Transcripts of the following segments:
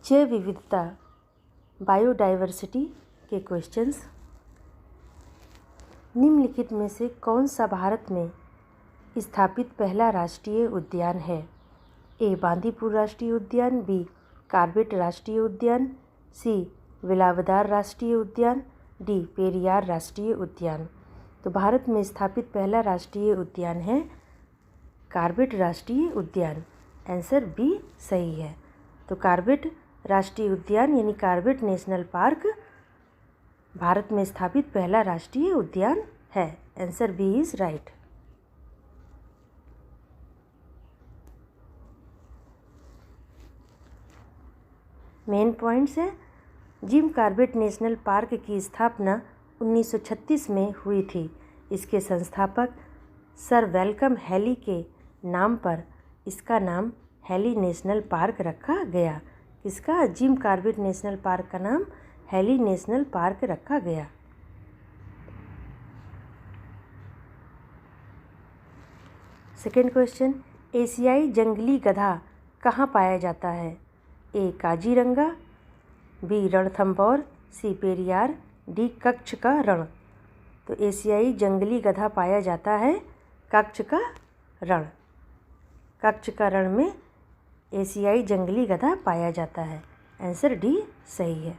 जैव विविधता बायोडाइवर्सिटी के क्वेश्चंस। निम्नलिखित में से कौन सा भारत में स्थापित पहला राष्ट्रीय उद्यान है? ए बांदीपुर राष्ट्रीय उद्यान, बी कार्बेट राष्ट्रीय उद्यान, सी वेलावदार राष्ट्रीय उद्यान, डी पेरियार राष्ट्रीय उद्यान। तो भारत में स्थापित पहला राष्ट्रीय उद्यान है कार्बेट राष्ट्रीय उद्यान। आंसर बी सही है। तो कार्बेट राष्ट्रीय उद्यान यानी कार्बेट नेशनल पार्क भारत में स्थापित पहला राष्ट्रीय उद्यान है। Answer B is right. Main points है, जिम कॉर्बेट नेशनल पार्क की स्थापना 1936 में हुई थी। इसके संस्थापक सर वेलकम हैली के नाम पर इसका नाम हैली नेशनल पार्क रखा गया। इसका जिम कॉर्बेट नेशनल पार्क का नाम हैली नेशनल पार्क रखा गया। सेकेंड क्वेश्चन, एशियाई जंगली गधा कहाँ पाया जाता है? ए काजीरंगा, बी रणथंभौर, सी पेरियार, डी कच्छ का रण। तो एशियाई जंगली गधा पाया जाता है कच्छ का रण। कच्छ का रण में एशियाई जंगली गधा पाया जाता है। आंसर डी सही है।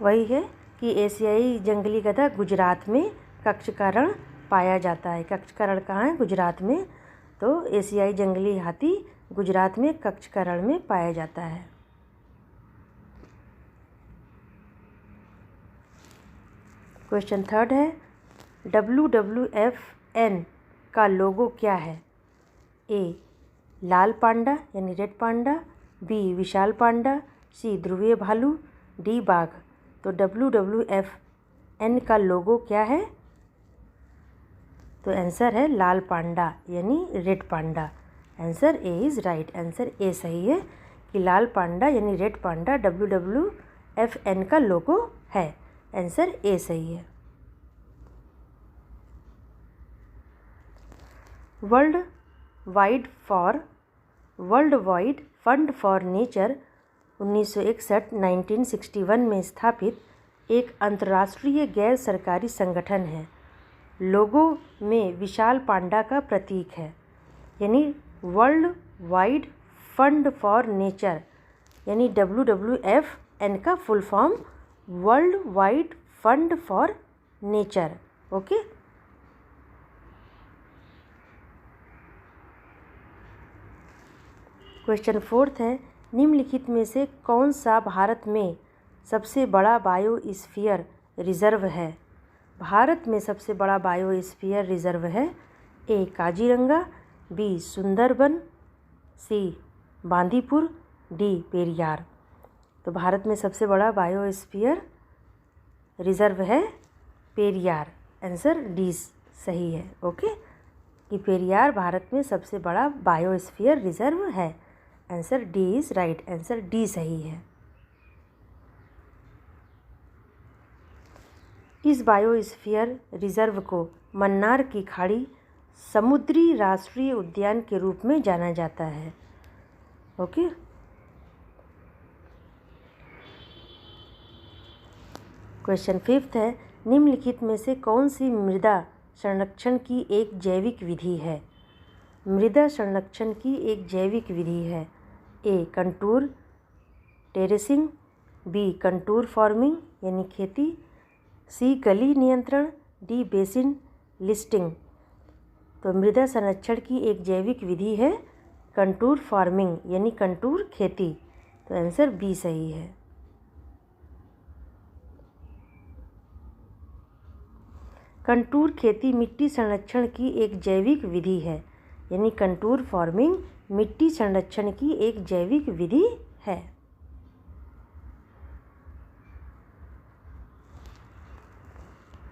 वही है कि एशियाई जंगली गधा गुजरात में कच्छ का रण पाया जाता है। कच्छ का रण कहाँ है? गुजरात में। तो एशियाई जंगली हाथी गुजरात में कच्छ का रण में पाया जाता है। क्वेश्चन थर्ड है, WWFN का लोगो क्या है? ए लाल पांडा यानी रेड पांडा, बी विशाल पांडा, सी ध्रुवीय भालू, डी बाघ। तो WWFN का लोगो क्या है? तो आंसर है लाल पांडा यानी red panda. Answer A is right. Answer A सही है कि लाल पांडा यानी रेड पांडा WWFN का लोगो है। आंसर ए सही है। World wide fund for nature 1961 में स्थापित एक अंतर्राष्ट्रीय गैर सरकारी संगठन है। लोगो में विशाल पांडा का प्रतीक है। यानी world wide fund for nature यानी WWFN का full form world wide fund for nature. Okay. Question fourth है, निम्नलिखित में से कौन सा भारत में सबसे बड़ा बायोस्फीयर रिजर्व है? भारत में सबसे बड़ा बायोस्फीयर रिजर्व है ए काजीरंगा, बी सुंदरबन, सी बांदीपुर, डी पेरियार। तो भारत में सबसे बड़ा बायोस्फीयर रिजर्व है पेरियार। आंसर डी सही है। ओके, कि पेरियार भारत में सबसे बड़ा बायोस्फीयर रिजर्व है। Answer D is right. Answer D सही है। इस बायोस्फीयर रिजर्व को मन्नार की खाड़ी समुद्री राष्ट्रीय उद्यान के रूप में जाना जाता है। ओके। क्वेश्चन फिफ्थ है, निम्नलिखित में से कौन सी मृदा संरक्षण की एक जैविक विधि है? मृदा संरक्षण की एक जैविक विधि है A contour terracing, B contour farming यानी खेती, सी गली नियंत्रण, डी बेसिन लिस्टिंग। तो मृदा संरक्षण की एक जैविक विधि है कंटूर फार्मिंग यानी कंटूर खेती। तो आंसर बी सही है। कंटूर खेती मिट्टी संरक्षण की एक जैविक विधि है यानी कंटूर फार्मिंग मिट्टी संरक्षण की एक जैविक विधि है।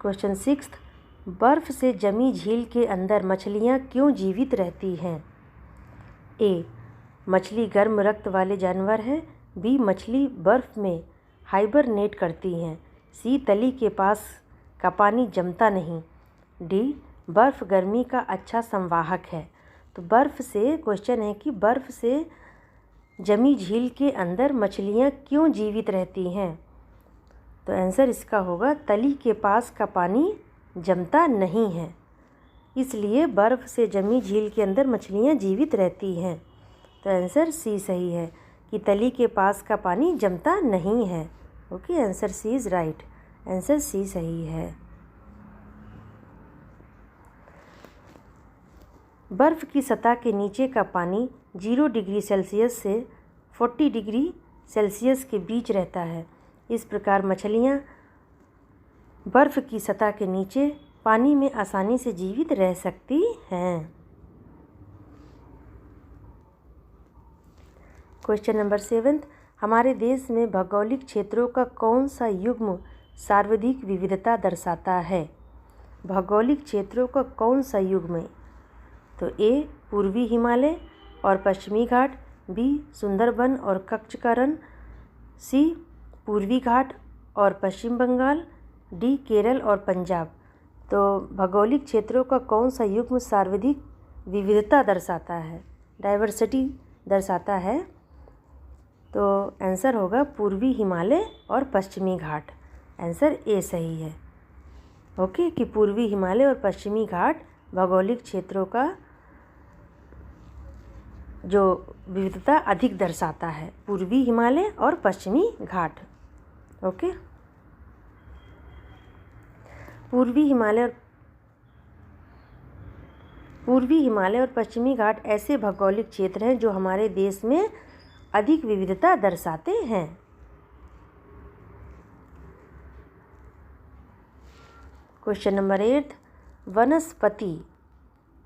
क्वेश्चन सिक्स्थ, बर्फ से जमी झील के अंदर मछलियाँ क्यों जीवित रहती हैं? ए मछली गर्म रक्त वाले जानवर है, बी मछली बर्फ में हाइबरनेट करती हैं, सी तली के पास का पानी जमता नहीं, डी बर्फ गर्मी का अच्छा संवाहक है। तो बर्फ़ से, क्वेश्चन है कि बर्फ़ से जमी झील के अंदर मछलियाँ क्यों जीवित रहती हैं? तो आंसर इसका होगा तली के पास का पानी जमता नहीं है, इसलिए बर्फ़ से जमी झील के अंदर मछलियाँ जीवित रहती हैं। तो आंसर सी सही है कि तली के पास का पानी जमता नहीं है। Okay, answer C is right. Answer C सही है। बर्फ़ की सतह के नीचे का पानी 0 डिग्री सेल्सियस से 40 डिग्री सेल्सियस के बीच रहता है। इस प्रकार मछलियाँ बर्फ़ की सतह के नीचे पानी में आसानी से जीवित रह सकती हैं। क्वेश्चन नंबर 7, हमारे देश में भौगोलिक क्षेत्रों का कौन सा युग्म सर्वाधिक विविधता दर्शाता है? भौगोलिक क्षेत्रों का कौन सा युग्म? तो ए पूर्वी हिमालय और पश्चिमी घाट, बी सुंदरबन और कच्छ का रण, सी पूर्वी घाट और पश्चिम बंगाल, डी केरल और पंजाब। तो भौगोलिक क्षेत्रों का कौन सा युग्म सर्वाधिक विविधता दर्शाता है, डाइवर्सिटी दर्शाता है? तो आंसर होगा पूर्वी हिमालय और पश्चिमी घाट। आंसर ए सही है। ओके, कि पूर्वी हिमालय और पश्चिमी घाट भौगोलिक क्षेत्रों का जो विविधता अधिक दर्शाता है, पूर्वी हिमालय और पश्चिमी घाट। ओके, पूर्वी हिमालय और पश्चिमी घाट ऐसे भौगोलिक क्षेत्र हैं जो हमारे देश में अधिक विविधता दर्शाते हैं। क्वेश्चन नंबर 8, वनस्पति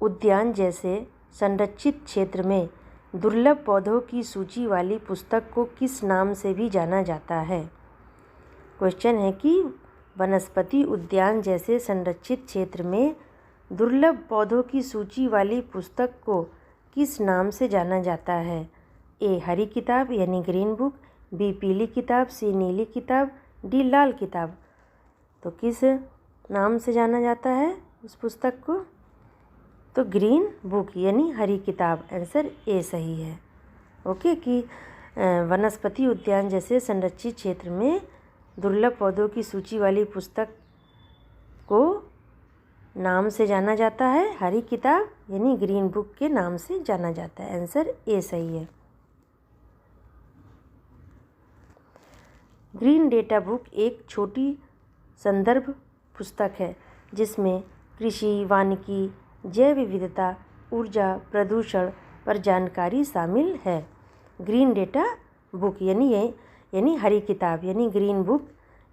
उद्यान जैसे संरक्षित क्षेत्र में दुर्लभ पौधों की सूची वाली पुस्तक को किस नाम से भी जाना जाता है? क्वेश्चन है कि वनस्पति उद्यान जैसे संरक्षित क्षेत्र में दुर्लभ पौधों की सूची वाली पुस्तक को किस नाम से जाना जाता है? ए हरी किताब यानी ग्रीन बुक, बी पीली किताब, सी नीली किताब, डी लाल किताब। तो किस नाम से जाना जाता है उस पुस्तक को? तो ग्रीन बुक यानी हरी किताब। आंसर ए सही है। ओके, कि वनस्पति उद्यान जैसे संरक्षित क्षेत्र में दुर्लभ पौधों की सूची वाली पुस्तक को नाम से जाना जाता है हरी किताब यानी ग्रीन बुक के नाम से जाना जाता है। आंसर ए सही है। ग्रीन डेटा बुक एक छोटी संदर्भ पुस्तक है जिसमें कृषि, वानिकी, जैव विविधता, ऊर्जा, प्रदूषण पर जानकारी शामिल है। ग्रीन डेटा बुक यानी हरी किताब यानी ग्रीन बुक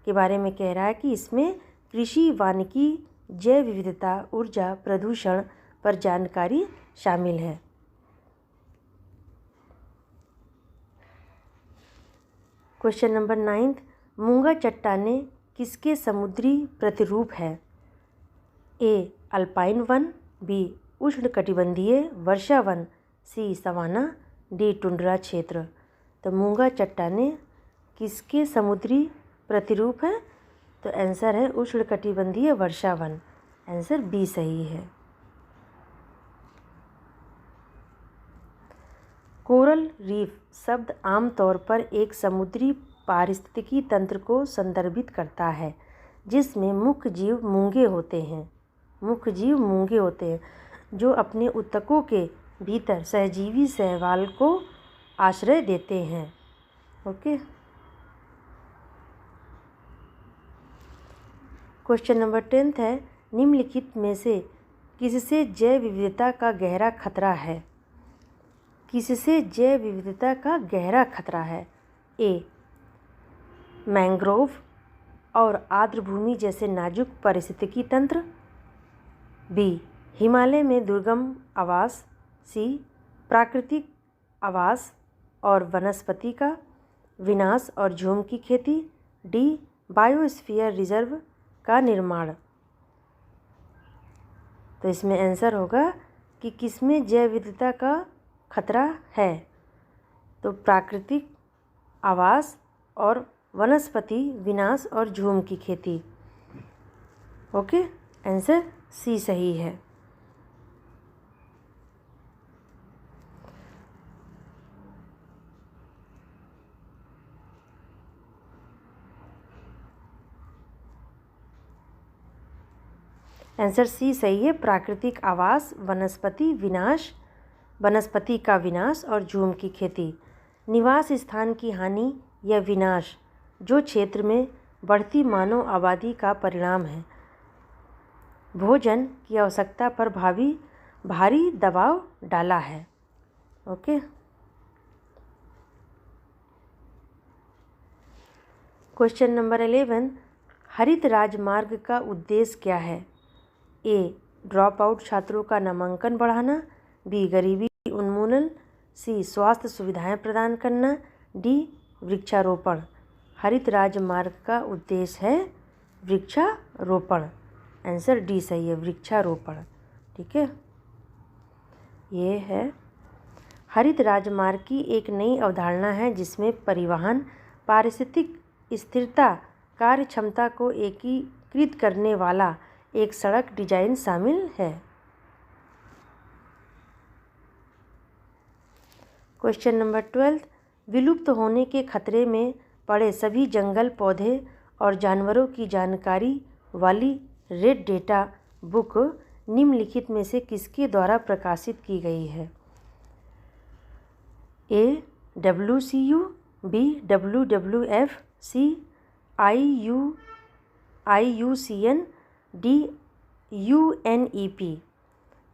के बारे में कह रहा है कि इसमें कृषि, वानिकी, जैव विविधता, ऊर्जा, प्रदूषण पर जानकारी शामिल है। क्वेश्चन नंबर 9, मूंगा चट्टानें किसके समुद्री प्रतिरूप है? ए अल्पाइन वन, बी उष्णकटिबंधीय वर्षा वन, सी सवाना, डी टुंड्रा क्षेत्र। तो मूंगा चट्टानें किसके समुद्री प्रतिरूप है? तो आंसर है उष्णकटिबंधीय वर्षा वन। आंसर बी सही है। कोरल रीफ शब्द आमतौर पर एक समुद्री पारिस्थितिकी तंत्र को संदर्भित करता है जिसमें मुख्य जीव मूंगे होते हैं जो अपने ऊतकों के भीतर सहजीवी शैवाल को आश्रय देते हैं। ओके, क्वेश्चन नंबर 10 है, निम्नलिखित में से किससे जैव विविधता का गहरा खतरा है? किससे जैव विविधता का गहरा खतरा है? ए मैंग्रोव और आर्द्रभूमि जैसे नाजुक पारिस्थितिकी तंत्र, बी हिमालय में दुर्गम आवास, सी प्राकृतिक आवास और वनस्पति का विनाश और झूम की खेती, डी बायोस्फीयर रिजर्व का निर्माण। तो इसमें आंसर होगा कि किसमें जैव विविधता का खतरा है? तो प्राकृतिक आवास और वनस्पति विनाश और झूम की खेती। ओके, आंसर सी सही है। आंसर सी सही है। प्राकृतिक आवास, वनस्पति का विनाश और झूम की खेती। निवास स्थान की हानि या विनाश जो क्षेत्र में बढ़ती मानव आबादी का परिणाम है। भोजन की आवश्यकता पर भारी दबाव डाला है। ओके। क्वेश्चन नंबर 11, हरित राजमार्ग का उद्देश्य क्या है? ए, ड्रॉप आउट छात्रों का नामांकन बढ़ाना, बी, गरीबी उन्मूलन, सी, स्वास्थ्य सुविधाएं प्रदान करना, डी, वृक्षारोपण। हरित राजमार्ग का उद्देश्य है वृक्षारोपण। आंसर डी सही है, वृक्षारोपण। ठीक है, ये है हरित राजमार्ग की एक नई अवधारणा है जिसमें परिवहन, पारिस्थितिक स्थिरता, कार्य क्षमता को एकीकृत करने वाला एक सड़क डिजाइन शामिल है। क्वेश्चन नंबर 12, विलुप्त होने के खतरे में पड़े सभी जंगल, पौधे और जानवरों की जानकारी वाली रेड डेटा बुक निम्नलिखित में से किसके द्वारा प्रकाशित की गई है? ए, WCU, बी, WWF, सी, IUCN, डी, UNEP।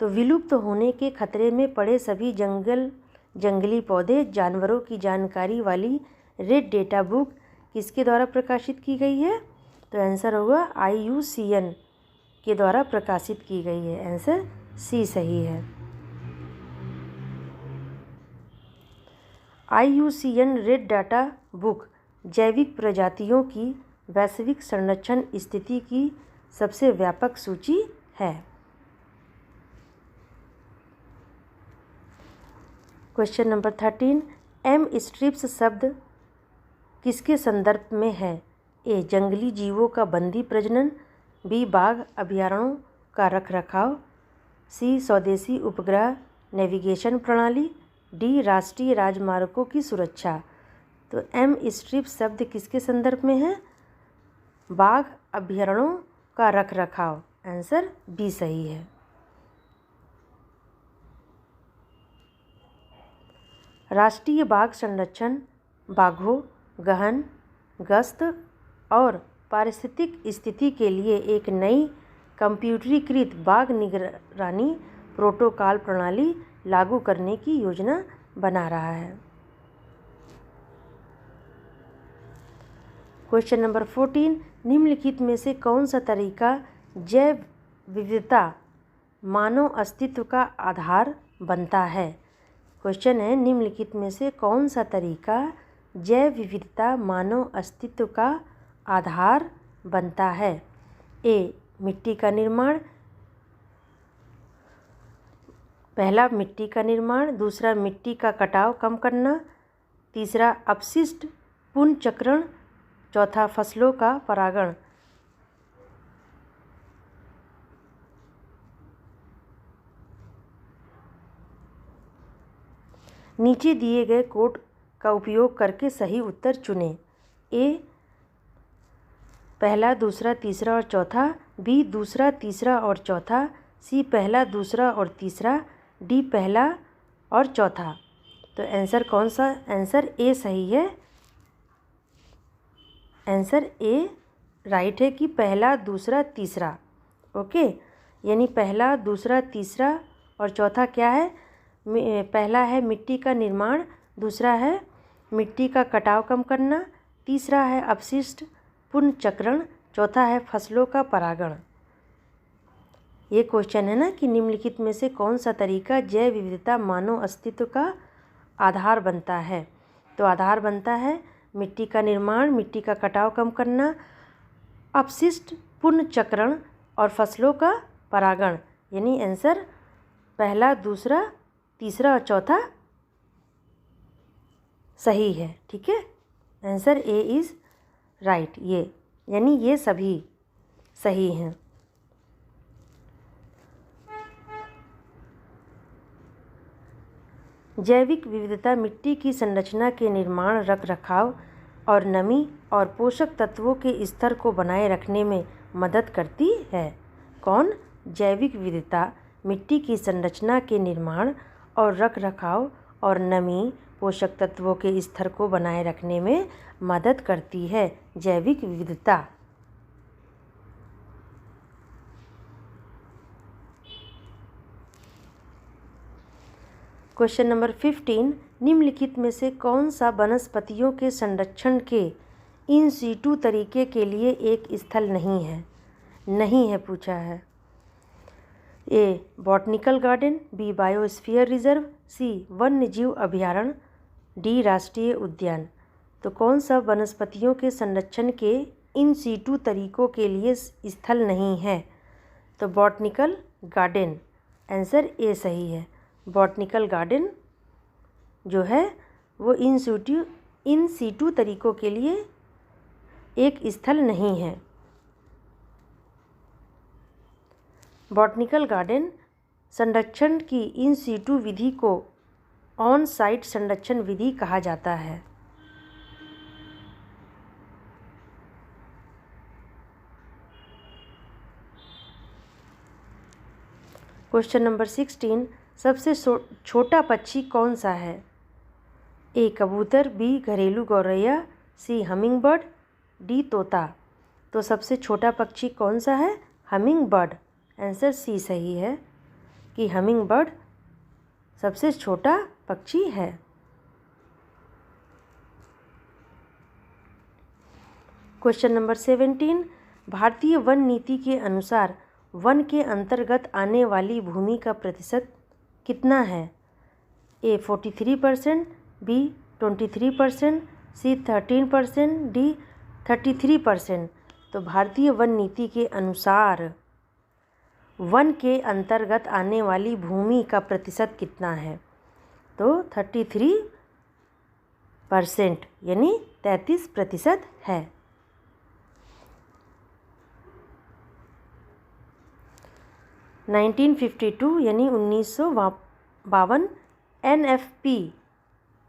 तो विलुप्त होने के खतरे में पड़े सभी जंगली पौधे, जानवरों की जानकारी वाली रेड डेटा बुक किसके द्वारा प्रकाशित की गई है? तो आंसर होगा IUCN के द्वारा प्रकाशित की गई है। आंसर सी सही है। IUCN रेड डाटा बुक जैविक प्रजातियों की वैश्विक संरक्षण स्थिति की सबसे व्यापक सूची है। क्वेश्चन नंबर 13, एम स्ट्रिप्स शब्द किसके संदर्भ में है? ए, जंगली जीवों का बंदी प्रजनन, बी, बाघ अभयारण्यों का रखरखाव, सी, स्वदेशी उपग्रह नेविगेशन प्रणाली, डी, राष्ट्रीय राजमार्गों की सुरक्षा। तो एम स्ट्रिप शब्द किसके संदर्भ में है? बाघ अभयारण्यों का रखरखाव। आंसर बी सही है। राष्ट्रीय बाघ संरक्षण बाघों, गहन गश्त और पारिस्थितिक स्थिति के लिए एक नई कंप्यूटरीकृत बाघ निगरानी प्रोटोकॉल प्रणाली लागू करने की योजना बना रहा है। क्वेश्चन नंबर 14, निम्नलिखित में से कौन सा तरीका जैव विविधता मानव अस्तित्व का आधार बनता है? क्वेश्चन है, निम्नलिखित में से कौन सा तरीका जैव विविधता मानव अस्तित्व का आधार बनता है? ए, मिट्टी का निर्माण, पहला मिट्टी का निर्माण, दूसरा मिट्टी का कटाव कम करना, तीसरा अपशिष्ट पुनर्चक्रण, चौथा फसलों का परागण। नीचे दिए गए कोड का उपयोग करके सही उत्तर चुनें। ए, पहला, दूसरा, तीसरा और चौथा, बी, दूसरा, तीसरा और चौथा, सी, पहला, दूसरा और तीसरा, डी, पहला और चौथा। तो आंसर कौन सा? आंसर ए सही है। आंसर ए राइट है कि पहला, दूसरा, तीसरा। ओके, यानी पहला, दूसरा, तीसरा और चौथा क्या है? पहला है मिट्टी का निर्माण, दूसरा है मिट्टी का कटाव कम करना, तीसरा है अपशिष्ट पुनर्चक्रण, चौथा है फसलों का परागण। ये क्वेश्चन है ना कि निम्नलिखित में से कौन सा तरीका जैव विविधता मानव अस्तित्व का आधार बनता है? तो आधार बनता है मिट्टी का निर्माण, मिट्टी का कटाव कम करना, अपशिष्ट पुनर्चक्रण और फसलों का परागण। यानी आंसर पहला, दूसरा, तीसरा और चौथा सही है। ठीक है, आंसर ए इज़ राइट। ये यानी ये सभी सही हैं। जैविक विविधता मिट्टी की संरचना के निर्माण, रखरखाव और नमी और पोषक तत्वों के स्तर को बनाए रखने में मदद करती है। कौन? जैविक विविधता मिट्टी की संरचना के निर्माण और रखरखाव और नमी, पोषक तत्वों के स्तर को बनाए रखने में मदद करती है। जैविक विविधता। क्वेश्चन नंबर 15, निम्नलिखित में से कौन सा वनस्पतियों के संरक्षण के इन सीटू तरीके के लिए एक स्थल नहीं है पूछा है। A botanical garden, B biosphere reserve, C वन्य जीव अभयारण्य, डी राष्ट्रीय उद्यान। तो कौन सा वनस्पतियों के संरक्षण के इन सीटू तरीकों के लिए स्थल नहीं है? तो बॉटनिकल गार्डन, आंसर ए सही है। बॉटनिकल गार्डन जो है वो इन सीटू तरीकों के लिए एक स्थल नहीं है। बॉटनिकल गार्डन संरक्षण की इन सीटू विधि को ऑन साइट संरक्षण विधि कहा जाता है। क्वेश्चन नंबर 16, सबसे छोटा पक्षी कौन सा है? ए कबूतर, बी घरेलू गौरैया, सी हमिंग बर्ड, डी तोता। तो सबसे छोटा पक्षी कौन सा है? हमिंग बर्ड, आंसर सी सही है कि हमिंग बर्ड सबसे छोटा पक्षी है। क्वेश्चन नंबर 17, भारतीय वन नीति के अनुसार वन के अंतर्गत आने वाली भूमि का प्रतिशत कितना है? ए 43%, बी 23%, सी 13%, डी 33%। तो भारतीय वन नीति के अनुसार वन के अंतर्गत आने वाली भूमि का प्रतिशत कितना है? तो 33% यानी 33% है। नाइनटीन 1952 यानी 1952 NFP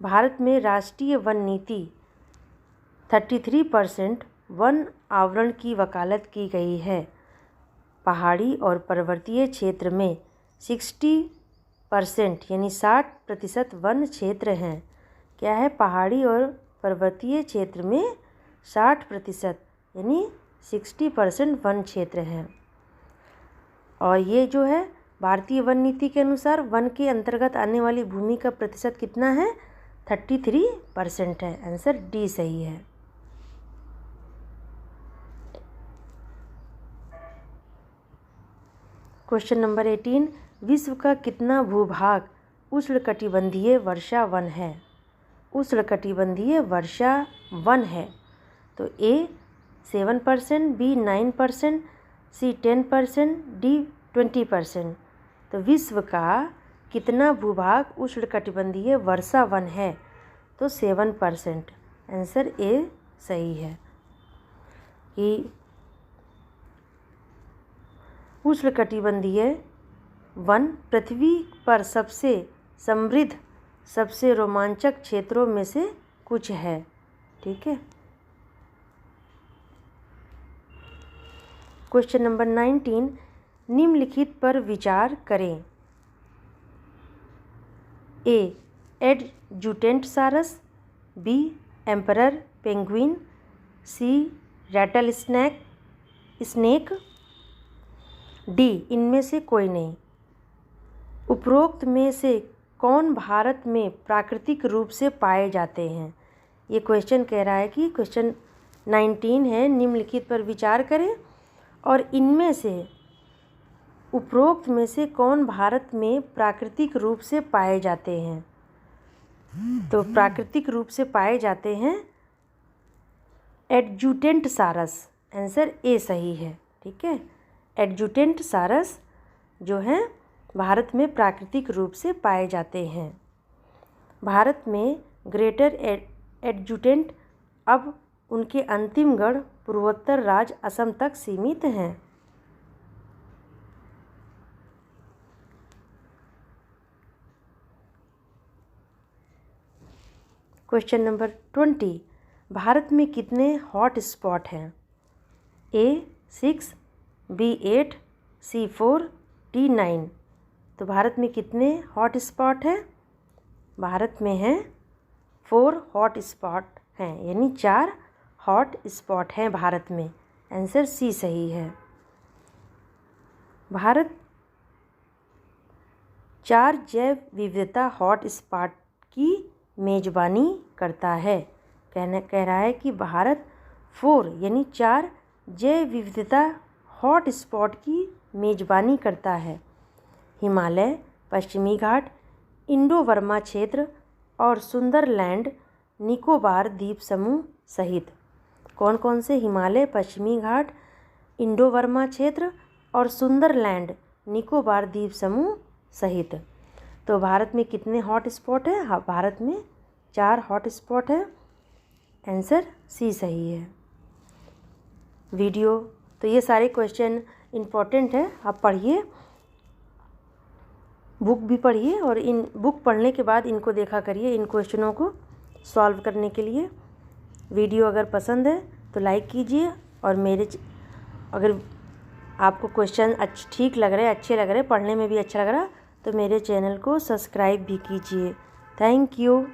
भारत में राष्ट्रीय वन नीति 33% वन आवरण की वकालत की गई है। पहाड़ी और पर्वतीय क्षेत्र में 60% यानी 60% वन क्षेत्र हैं। क्या है? पहाड़ी और पर्वतीय क्षेत्र में 60% यानी 60% वन क्षेत्र हैं। और ये जो है भारतीय वन नीति के अनुसार वन के अंतर्गत आने वाली भूमि का प्रतिशत कितना है? 33% है। आंसर डी सही है। क्वेश्चन नंबर 18, विश्व का कितना भूभाग उष्णकटिबंधीय वर्षा वन है? उष्णकटिबंधीय वर्षा वन है। तो ए 7%, बी 9%, सी 10%, डी 20%। तो विश्व का कितना भूभाग उष्णकटिबंधीय वर्षा वन है? तो 7%। आंसर ए सही है कि उष्णकटिबंधीय वन पृथ्वी पर सबसे समृद्ध, सबसे रोमांचक क्षेत्रों में से कुछ है। ठीक है। क्वेश्चन नंबर 19, निम्नलिखित पर विचार करें। ए एडजुटेंटसारस, बी एम्परर पेंगुइन, सी रैटल स्नेक, डी इनमें से कोई नहीं। उपरोक्त में से कौन भारत में प्राकृतिक रूप से पाए जाते हैं? ये क्वेश्चन कह रहा है कि क्वेश्चन 19 है, निम्नलिखित पर विचार करें और इनमें से उपरोक्त में से कौन भारत में प्राकृतिक रूप से पाए जाते हैं? तो प्राकृतिक रूप से पाए जाते हैं एडजुटेंटसारस। आंसर ए सही है। ठीक है। एडजुटेंटसारस जो हैं भारत में प्राकृतिक रूप से पाए जाते हैं। भारत में ग्रेटर एडजुटेंट अब उनके अंतिम गण पूर्वोत्तर राज्य असम तक सीमित हैं। क्वेश्चन नंबर 20, भारत में कितने हॉट स्पॉट हैं? ए 6, बी 8, C4T9। तो भारत में कितने हॉट स्पॉट हैं? भारत में हैं 4 हॉट स्पॉट हैं, यानी 4 हॉट स्पॉट हैं भारत में। आंसर सी सही है। भारत 4 जैव विविधता हॉट स्पॉट की मेज़बानी करता है। कह रहा है कि भारत 4 यानी 4 जैव विविधता हॉट स्पॉट की मेज़बानी करता है। हिमालय, पश्चिमी घाट, इंडो बर्मा क्षेत्र और सुंदरलैंड निकोबार द्वीप समूह सहित। कौन कौन से? हिमालय, पश्चिमी घाट, इंडो बर्मा क्षेत्र और सुंदरलैंड निकोबार द्वीप समूह सहित। तो भारत में कितने हॉट स्पॉट हैं? हाँ, भारत में 4 हॉट स्पॉट है। आंसर सी सही है। वीडियो तो ये सारे क्वेश्चन इम्पोर्टेंट है, आप पढ़िए, बुक भी पढ़िए और इन बुक पढ़ने के बाद इनको देखा करिए, इन क्वेश्चनों को सॉल्व करने के लिए। वीडियो अगर पसंद है तो लाइक कीजिए और अगर आपको क्वेश्चन ठीक लग रहे, अच्छे लग रहे, पढ़ने में भी अच्छा लग रहा, तो मेरे चैनल को सब्सक्राइब भी कीजिए। Thank you.